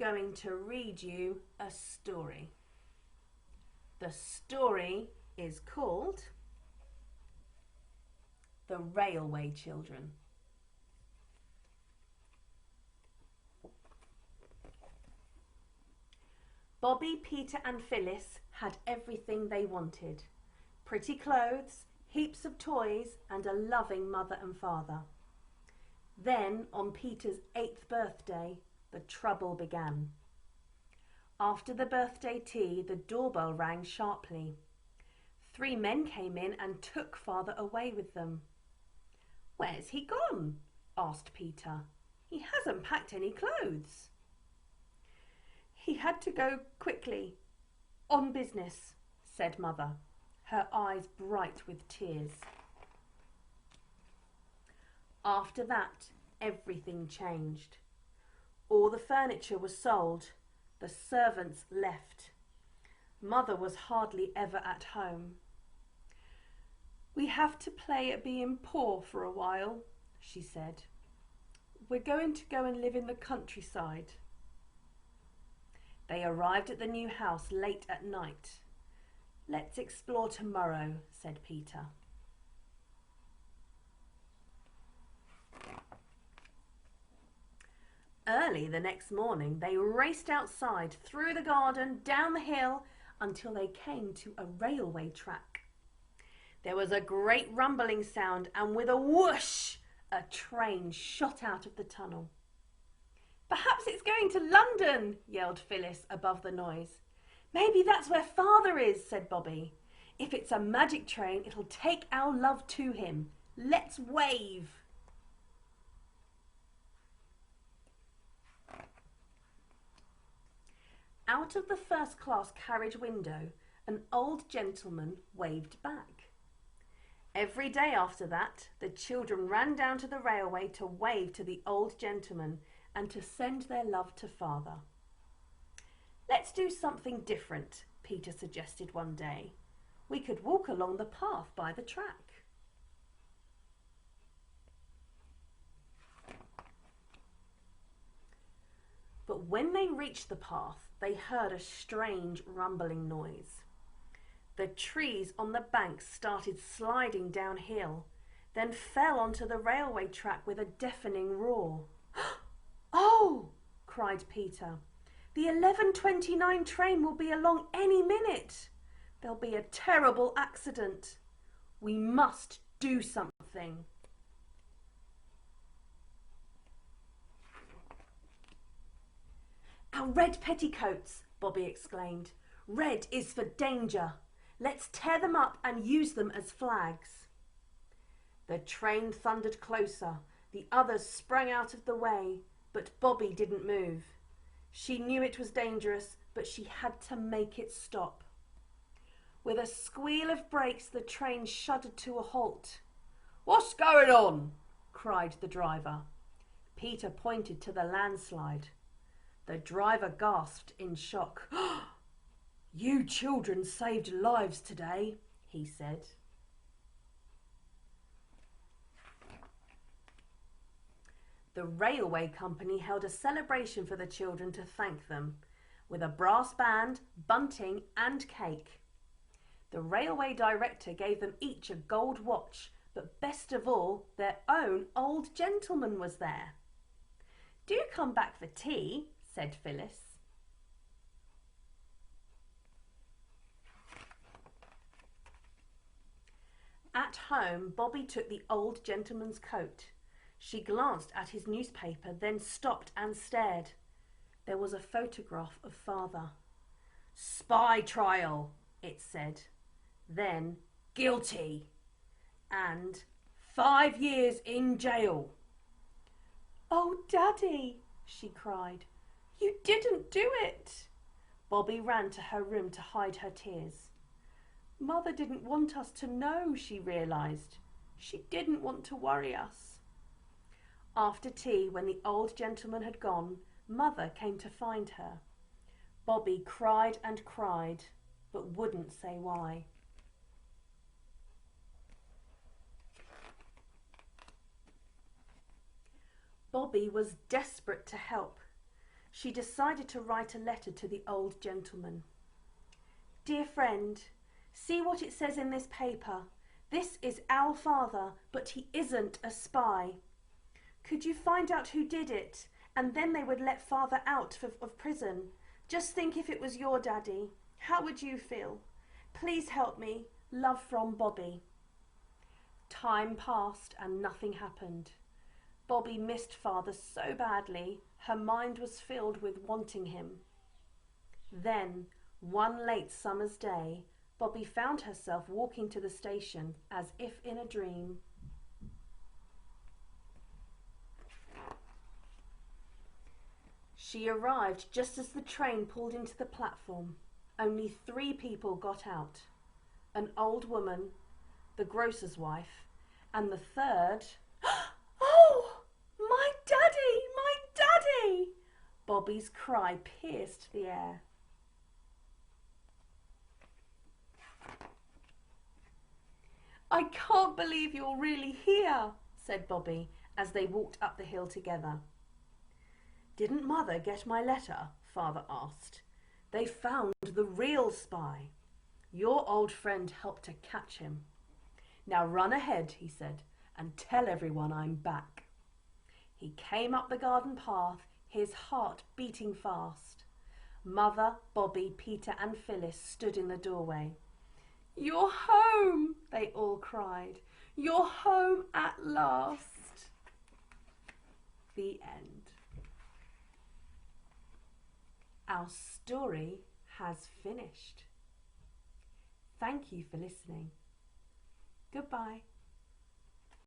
going to read you a story. The story is called The Railway Children. Bobby, Peter and Phyllis had everything they wanted. Pretty clothes, heaps of toys and a loving mother and father. Then, on Peter's 8th birthday, the trouble began. After the birthday tea, the doorbell rang sharply. 3 men came in and took father away with them. "Where's he gone?" asked Peter. "He hasn't packed any clothes." "He had to go quickly, on business," said Mother, her eyes bright with tears. After that, everything changed. All the furniture was sold. The servants left. Mother was hardly ever at home. "We have to play at being poor for a while," she said. "We're going to go and live in the countryside." They arrived at the new house late at night. "Let's explore tomorrow," said Peter. Early the next morning, they raced outside, through the garden, down the hill, until they came to a railway track. There was a great rumbling sound, and with a whoosh, a train shot out of the tunnel. "Perhaps it's going to London," yelled Phyllis above the noise. "Maybe that's where father is," said Bobby. "If it's a magic train, it'll take our love to him. Let's wave." Out of the first-class carriage window, an old gentleman waved back. Every day after that, the children ran down to the railway to wave to the old gentleman and to send their love to father. "Let's do something different," Peter suggested one day. "We could walk along the path by the track." But when they reached the path, they heard a strange rumbling noise. The trees on the bank started sliding downhill, then fell onto the railway track with a deafening roar. "Oh!" cried Peter. "The 11:29 train will be along any minute. There'll be a terrible accident. We must do something." "Our red petticoats," Bobby exclaimed. "Red is for danger. Let's tear them up and use them as flags." The train thundered closer. The others sprang out of the way, but Bobby didn't move. She knew it was dangerous, but she had to make it stop. With a squeal of brakes, the train shuddered to a halt. "What's going on?" cried the driver. Peter pointed to the landslide. The driver gasped in shock. "You children saved lives today," he said. The railway company held a celebration for the children to thank them, with a brass band, bunting and cake. The railway director gave them each a gold watch, but best of all, their own old gentleman was there. "Do come back for tea," said Phyllis. At home, Bobby took the old gentleman's coat. She glanced at his newspaper, then stopped and stared. There was a photograph of father. "Spy trial," it said. Then, "guilty," and 5 years in jail. "Oh, Daddy," she cried, "you didn't do it." Bobby ran to her room to hide her tears. Mother didn't want us to know, she realised. She didn't want to worry us. After tea, when the old gentleman had gone, Mother came to find her. Bobby cried and cried, but wouldn't say why. Bobby was desperate to help. She decided to write a letter to the old gentleman. Dear friend, see what it says in this paper. This is our father, but he isn't a spy. Could you find out who did it, and then they would let father out of prison? Just think if it was your daddy. How would you feel? Please help me. Love from Bobby. Time passed and nothing happened. Bobby missed father so badly, her mind was filled with wanting him. Then, one late summer's day, Bobby found herself walking to the station as if in a dream. She arrived just as the train pulled into the platform. Only 3 people got out. An old woman, the grocer's wife, and the third... Oh! My daddy! My daddy! Bobby's cry pierced the air. I can't believe you're really here, said Bobby as they walked up the hill together. Didn't Mother get my letter? Father asked. They found the real spy. Your old friend helped to catch him. Now run ahead, he said, and tell everyone I'm back. He came up the garden path, his heart beating fast. Mother, Bobby, Peter and Phyllis stood in the doorway. You're home, they all cried. You're home at last. The end. Our story has finished. Thank you for listening. Goodbye.